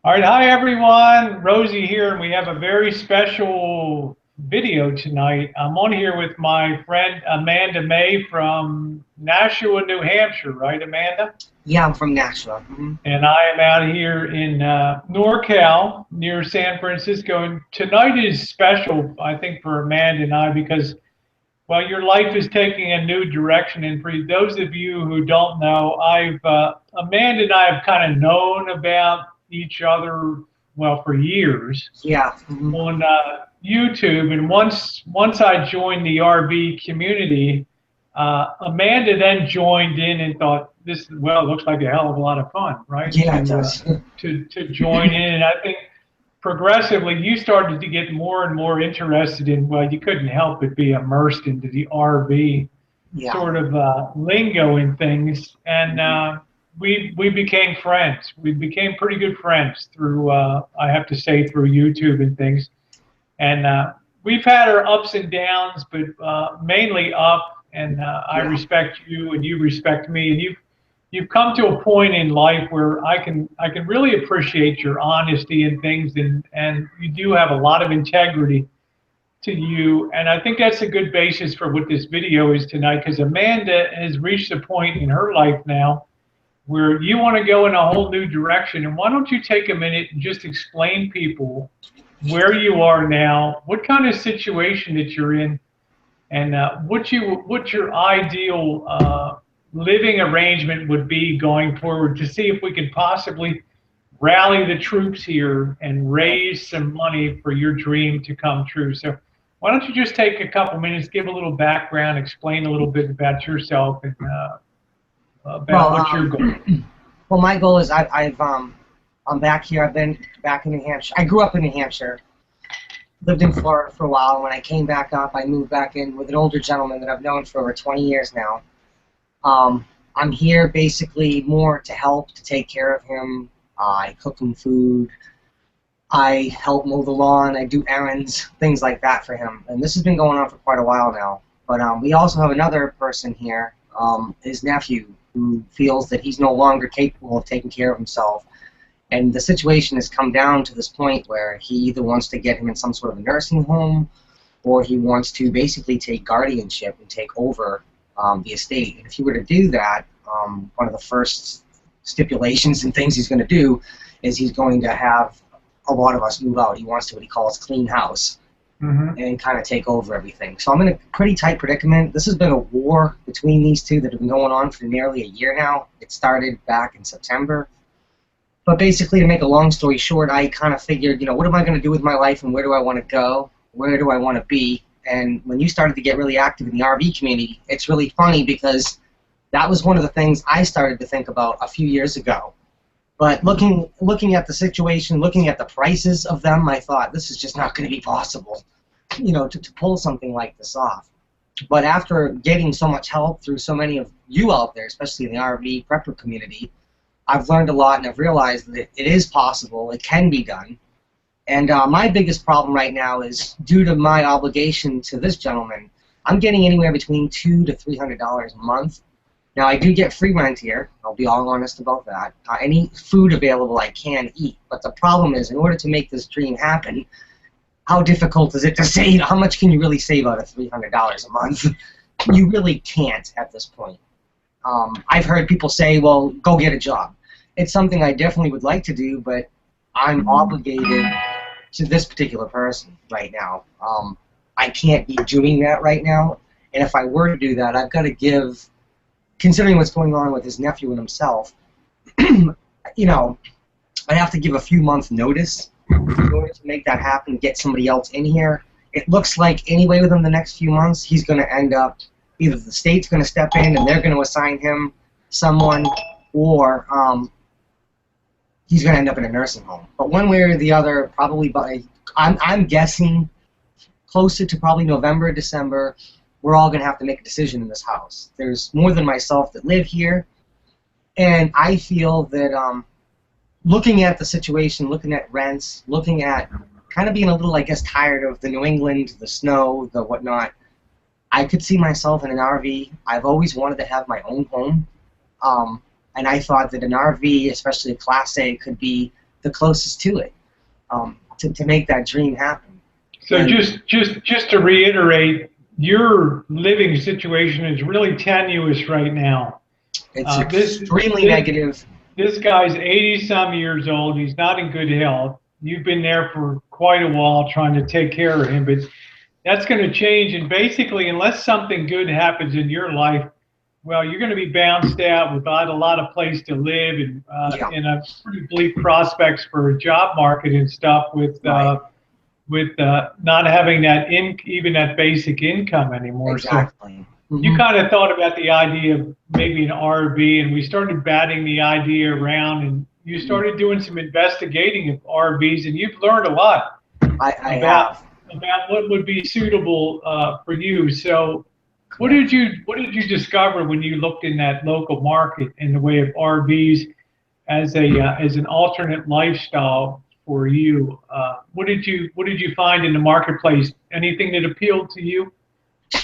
All right, hi everyone. Rosie here, and we have a very special video tonight. I'm on here with my friend Amanda May from Nashua, New Hampshire, right, Amanda? Yeah, I'm from Nashville. And I am out here in NorCal near San Francisco. And tonight is special, I think, for Amanda and I because, well, your life is taking a new direction. And for those of you who don't know, Amanda and I have kind of known about each other, well, for years Yeah. on YouTube. And once I joined the RV community, Amanda then joined in and thought, this, well, it looks like a hell of a lot of fun, right? Yeah, it does. To join in. And I think progressively you started to get more and more interested in, well, you couldn't help but be immersed into the RV Yeah. sort of lingo and things. And we became friends. We became pretty good friends through, I have to say, through YouTube and things. And we've had our ups and downs, but mainly up. And I Yeah. respect you, and you respect me, and you've come to a point in life where I can really appreciate your honesty and things, and you do have a lot of integrity to you, and I think that's a good basis for what this video is tonight. Because Amanda has reached a point in her life now where you want to go in a whole new direction, and why don't you take a minute and just explain people where you are now, what kind of situation that you're in, and what your ideal living arrangement would be going forward to see if we could possibly rally the troops here and raise some money for your dream to come true. So why don't you just take a couple minutes, give a little background, explain a little bit about yourself and about Well, what your goal. well, my goal is I'm back here. I've been back in New Hampshire. I grew up in New Hampshire, lived in Florida for a while. When I came back up, I moved back in with an older gentleman that I've known for over 20 years now. I'm here basically more to help, to take care of him. I cook him food. I help mow the lawn. I do errands, things like that for him. And this has been going on for quite a while now. But we also have another person here, his nephew, who feels that he's no longer capable of taking care of himself. And the situation has come down to this point where he either wants to get him in some sort of a nursing home, or he wants to basically take guardianship and take over the estate. And if he were to do that, one of the first stipulations and things he's going to do is he's going to have a lot of us move out. He wants to what he calls clean house and kind of take over everything. So I'm in a pretty tight predicament. This has been a war between these two that have been going on for nearly a year now. It started back in September. But basically, to make a long story short, I kind of figured, what am I going to do with my life and where do I want to go? Where do I want to be? And when you started to get really active in the RV community, it's really funny because that was one of the things I started to think about a few years ago. But looking at the situation, looking at the prices of them, I thought this is just not going to be possible, to pull something like this off. But after getting so much help through so many of you out there, especially in the RV prepper community, I've learned a lot and I've realized that it is possible, it can be done. And my biggest problem right now is due to my obligation to this gentleman, I'm getting anywhere between $200 to $300 a month. Now, I do get free rent here. I'll be all honest about that. Any food available I can eat. But the problem is, in order to make this dream happen, how difficult is it to save? How much can you really save out of $300 a month? You really can't at this point. I've heard people say, well, go get a job. It's something I definitely would like to do, but I'm obligated to this particular person right now. I can't be doing that right now. And if I were to do that, I've got to give, considering what's going on with his nephew and himself, I have to give a few months notice in order to make that happen, get somebody else in here. It looks like anyway within the next few months he's going to end up, either the state's going to step in and they're going to assign him someone, or he's going to end up in a nursing home. But one way or the other, probably by, I'm guessing, closer to probably November, December, we're all going to have to make a decision in this house. There's more than myself that live here, and I feel that looking at the situation, looking at rents, looking at kind of being a little, I guess, tired of the New England, the snow, the whatnot, I could see myself in an RV. I've always wanted to have my own home, and I thought that an RV, especially a Class A, could be the closest to it, to make that dream happen. So And just to reiterate, your living situation is really tenuous right now. it's This extremely negative. this guy's 80 some years old. He's not in good health. You've been there for quite a while trying to take care of him, but that's going to change. And basically, unless something good happens in your life, well, you're going to be bounced out without a lot of place to live and Yeah. in a pretty bleak prospects for a job market and stuff with Right. Not having that even that basic income anymore. Exactly. So you kind of thought about the idea of maybe an RV, and we started batting the idea around, and you started doing some investigating of RVs, and you've learned a lot about what would be suitable for you. So what did you discover when you looked in that local market in the way of RVs as an alternate lifestyle for you? What did you find in the marketplace? Anything that appealed to you?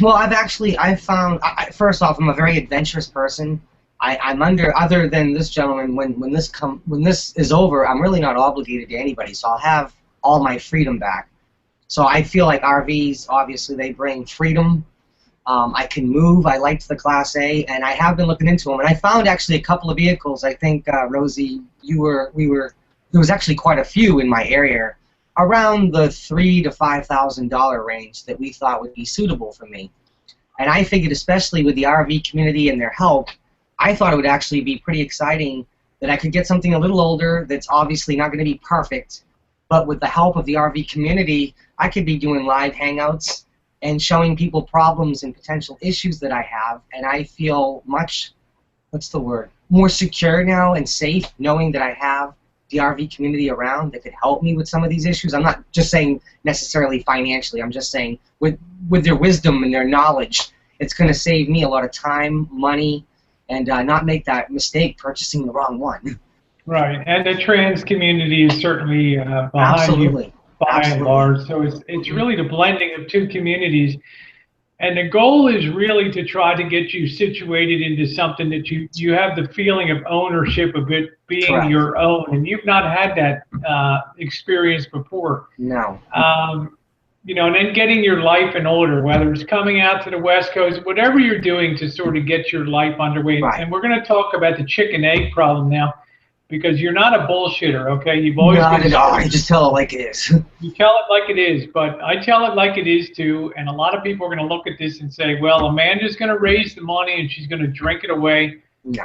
Well, I've found, first off, I'm a very adventurous person. I'm other than this gentleman, when this is over, I'm really not obligated to anybody, so I'll have all my freedom back. So I feel like RVs, obviously, they bring freedom. I can move. I liked the Class A, and I have been looking into them. And I found actually a couple of vehicles. I think Rosie, there was actually quite a few in my area, around the $3,000 to $5,000 range that we thought would be suitable for me. And I figured, especially with the RV community and their help, I thought it would actually be pretty exciting that I could get something a little older that's obviously not going to be perfect, but with the help of the RV community, I could be doing live hangouts and showing people problems and potential issues that I have, and I feel much, more secure now and safe knowing that I have the RV community around that could help me with some of these issues. I'm not just saying necessarily financially, I'm just saying with their wisdom and their knowledge, it's going to save me a lot of time, money, and not make that mistake purchasing the wrong one. Right, and the trans community is certainly behind Absolutely. you by and large. So it's really the blending of two communities, and the goal is really to try to get you situated into something that you have the feeling of ownership of it being Correct. your own, and you've not had that experience before. No. And then getting your life in order, whether it's coming out to the West Coast, whatever you're doing to sort of get your life underway. Right. And we're going to talk about the chicken egg problem now, because you're not a bullshitter, okay? You've always Not been. at all. I just tell it like it is. You tell it like it is, but I tell it like it is too. And a lot of people are going to look at this and say, well, Amanda's going to raise the money and she's going to drink it away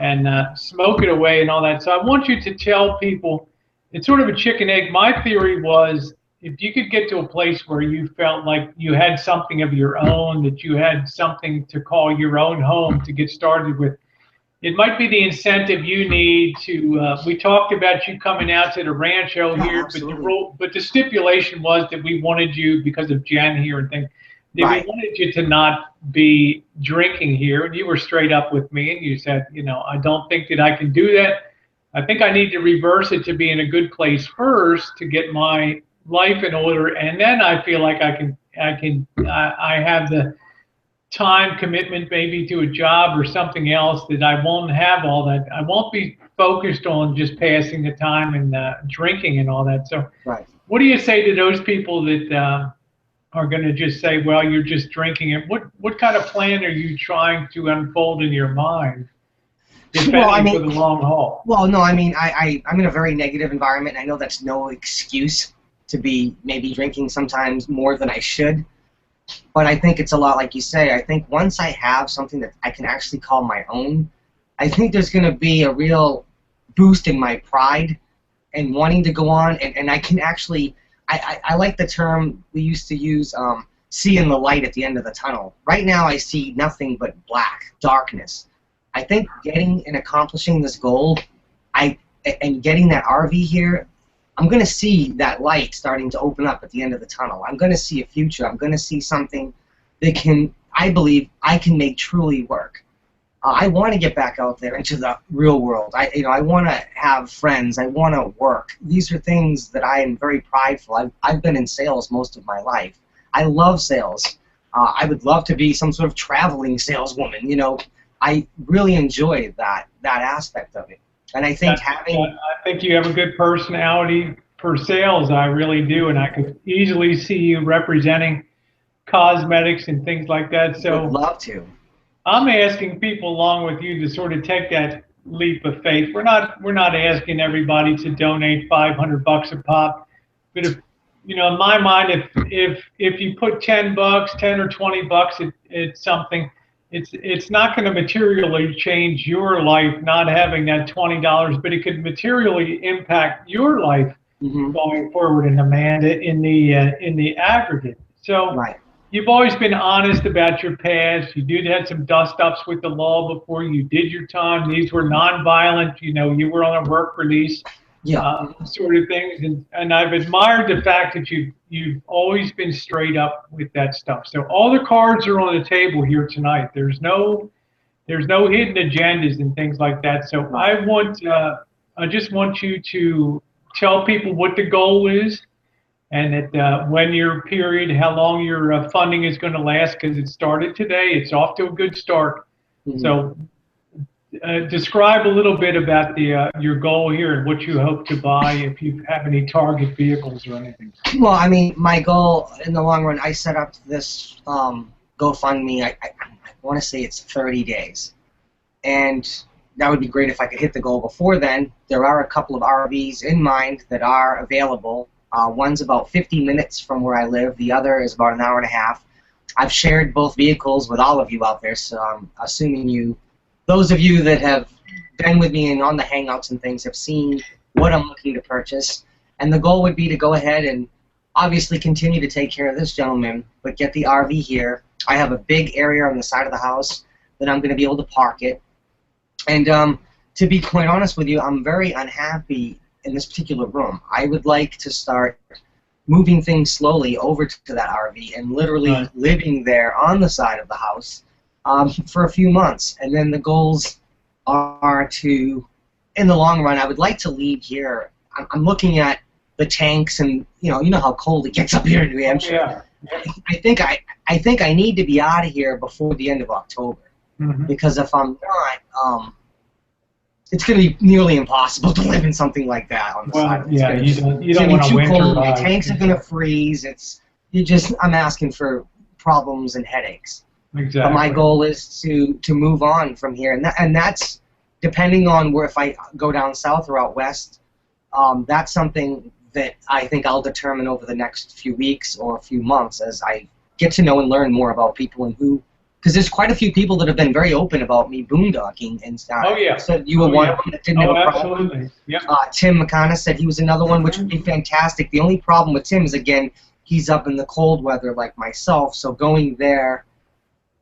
and smoke it away and all that. So I want you to tell people, it's sort of a chicken egg. My theory was, if you could get to a place where you felt like you had something of your own, that you had something to call your own home to get started with, it might be the incentive you need to. We talked about you coming out to the rancho here, but the stipulation was that we wanted you, because of Jen here and things, that we wanted you to not be drinking here. And you were straight up with me, and you said, I don't think that I can do that. I think I need to reverse it to be in a good place first to get my life in order, and then I feel like I have the time commitment maybe to a job or something else, that I won't have all that. I won't be focused on just passing the time and drinking and all that. So what do you say to those people that are going to just say, well, you're just drinking it? What kind of plan are you trying to unfold in your mind, if any, for the long haul? Well, no, I'm in a very negative environment. I know that's no excuse to be maybe drinking sometimes more than I should. But I think it's a lot like you say. I think once I have something that I can actually call my own, I think there's going to be a real boost in my pride and wanting to go on. And I can actually, I like the term we used to use, seeing the light at the end of the tunnel. Right now I see nothing but black, darkness. I think getting and accomplishing this goal, and getting that RV here, I'm going to see that light starting to open up at the end of the tunnel. I'm going to see a future. I'm going to see something that I believe I can make truly work. I want to get back out there into the real world. I want to have friends. I want to work. These are things that I am very prideful. I've been in sales most of my life. I love sales. I would love to be some sort of traveling saleswoman. I really enjoy that aspect of it. And I think think you have a good personality for sales. I really do, and I could easily see you representing cosmetics and things like that. Would So love to. I'm asking people along with you to sort of take that leap of faith. We're not asking everybody to donate $500 a pop, but if in my mind, if you put $10, 10 or $20 at something, it's not going to materially change your life not having that $20, but it could materially impact your life Hmm. going forward in Amanda in the aggregate. So Right. you've always been honest about your past. You did have some dust ups with the law before you did your time. These were nonviolent. You were on a work release, Yeah. sort of things. And I've admired the fact that you've always been straight up with that stuff. So all the cards are on the table here tonight. There's no hidden agendas and things like that. So Right. I just want you to tell people what the goal is, and when your period, how long your funding is going to last, because it started today. It's off to a good start. Hmm. So describe a little bit about your goal here and what you hope to buy, if you have any target vehicles or anything. Well, I mean, my goal in the long run, I set up this GoFundMe. I want to say it's 30 days. And that would be great if I could hit the goal before then. There are a couple of RVs in mind that are available. One's about 50 minutes from where I live. The other is about an hour and a half. I've shared both vehicles with all of you out there, so I'm assuming those of you that have been with me and on the Hangouts and things have seen what I'm looking to purchase. And the goal would be to go ahead and obviously continue to take care of this gentleman, but get the RV here. I have a big area on the side of the house that I'm going to be able to park it. And to be quite honest with you, I'm very unhappy in this particular room. I would like to start moving things slowly over to that RV and literally living there on the side of the house for a few months. And then the goals are to, in the long run, I would like to leave here. I'm looking at the tanks, and you know how cold it gets up here in New Hampshire. Yeah. I think I need to be out of here before the end of October. Mm-hmm. Because if I'm not, it's going to be nearly impossible to live in something like that on the side. Yeah, you don't want to winter. Cold. The tanks are going to freeze. I'm asking for problems and headaches. Exactly. But my goal is to move on from here, and that's depending on where, if I go down south or out west. That's something that I think I'll determine over the next few weeks or a few months as I get to know and learn more about people and who. Because there's quite a few people that have been very open about me boondocking and stuff. Oh, yeah. So you were one of them that didn't have a problem. Absolutely. Yep. Tim McConnell said he was another one, which would be fantastic. The only problem with Tim is, again, he's up in the cold weather like myself, so going there,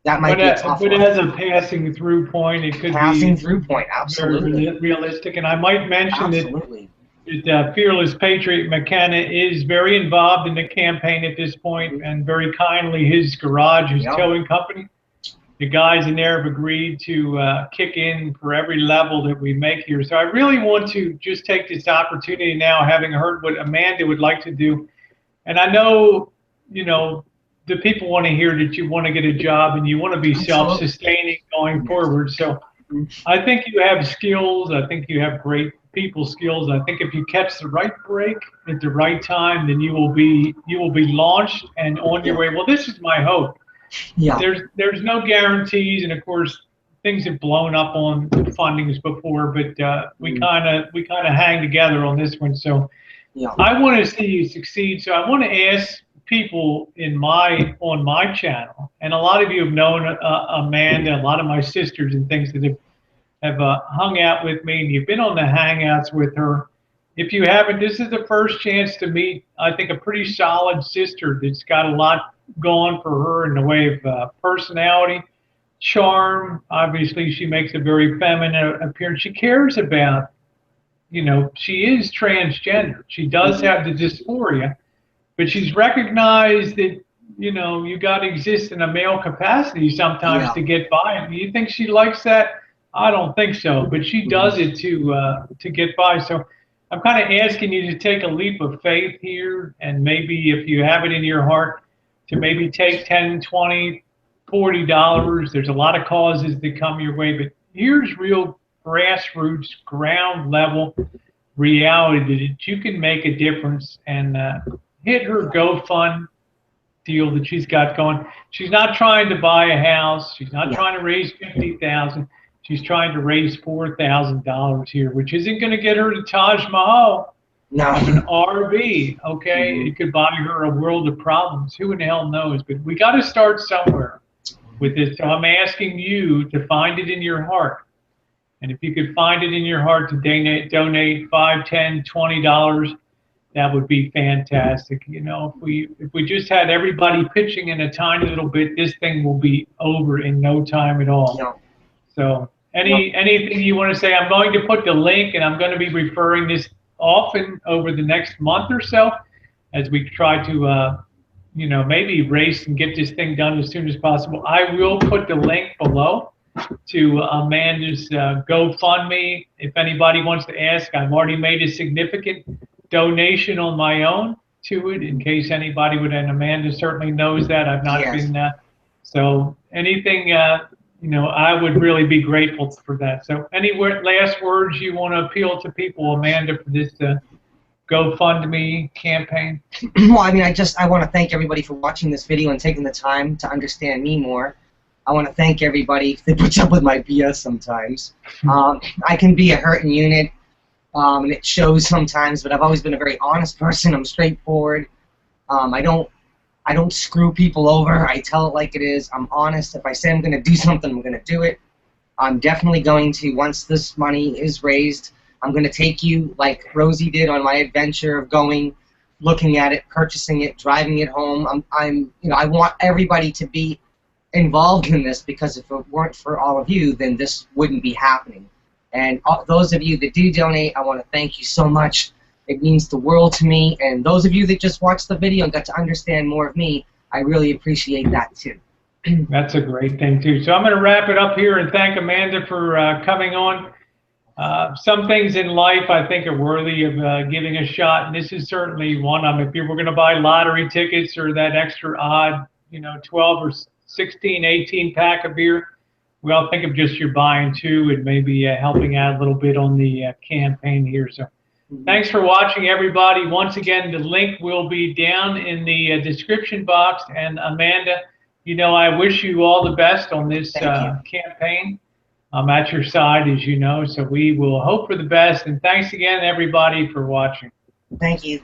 that might be a tough one. But as a passing through point, it could passing through point, absolutely. Very realistic. And I might mention that Fearless Patriot McKenna is very involved in the campaign at this point, and very kindly his garage, his towing company. The guys in there have agreed to kick in for every level that we make here. So I really want to just take this opportunity now, having heard what Amanda would like to do. And I know, the people want to hear that you want to get a job and you want to be self-sustaining going forward. So I think you have skills. I think you have great people skills. I think if you catch the right break at the right time, then you will be launched and on your way. Well, this is my hope. Yeah. There's no guarantees, and of course things have blown up on fundings before, but we kind of hang together on this one. So I want to see you succeed. So I want to ask people on my channel, and a lot of you have known Amanda, a lot of my sisters and things that have hung out with me, and you've been on the Hangouts with her. If you haven't, this is the first chance to meet, I think, a pretty solid sister that's got a lot going for her in the way of personality, charm. Obviously, she makes a very feminine appearance. She cares about, she is transgender. She does have the dysphoria, but she's recognized that, you got to exist in a male capacity sometimes to get by. And you think she likes that? I don't think so, but she does it to get by. So I'm kind of asking you to take a leap of faith here, and maybe if you have it in your heart, to maybe take $10, $20, $40. There's a lot of causes that come your way, but here's real grassroots, ground level reality that you can make a difference, and hit her GoFund deal that she's got going. She's not trying to buy a house. She's not trying to raise 50,000. She's trying to raise $4,000 here, which isn't going to get her to Taj Mahal. No. Of an RV, okay? It could buy her a world of problems. Who in the hell knows? But we got to start somewhere with this. So I'm asking you to find it in your heart. And if you could find it in your heart to donate $5, $10, $20, that would be fantastic. You know, if we just had everybody pitching in a tiny little bit, this thing will be over in no time at all. No. So anything you want to say? I'm going to put the link, and I'm going to be referring this often over the next month or so as we try to you know, maybe race and get this thing done as soon as possible. I will put the link below to Amanda's GoFundMe. If anybody wants to ask, I've already made a significant donation on my own to it, in case anybody would, and Amanda certainly knows that. I've not been so anything you know, I would really be grateful for that. So any last words you want to appeal to people, Amanda, for this GoFundMe campaign? Well, I mean, I want to thank everybody for watching this video and taking the time to understand me more. I want to thank everybody that puts up with my BS sometimes. I can be a hurting unit, and it shows sometimes, but I've always been a very honest person. I'm straightforward. I don't screw people over. I tell it like it is. I'm honest. If I say I'm going to do something, I'm going to do it. I'm definitely going to, once this money is raised, I'm going to take you, like Rosie did, on my adventure of going, looking at it, purchasing it, driving it home. You know, I want everybody to be involved in this, because if it weren't for all of you, then this wouldn't be happening. And those of you that do donate, I want to thank you so much. It means the world to me. And those of you that just watched the video and got to understand more of me, I really appreciate that too. That's a great thing too. So I'm going to wrap it up here and thank Amanda for coming on. Some things in life I think are worthy of giving a shot, and this is certainly one of them. If you were going to buy lottery tickets or that extra odd, you know, 12 or 16, 18 pack of beer, well, think of just your buying two and maybe helping out a little bit on the campaign here. So thanks for watching, everybody. Once again, the link will be down in the description box. And Amanda, you know, I wish you all the best on this campaign. I'm at your side, as you know, so we will hope for the best. And thanks again, everybody, for watching. Thank you.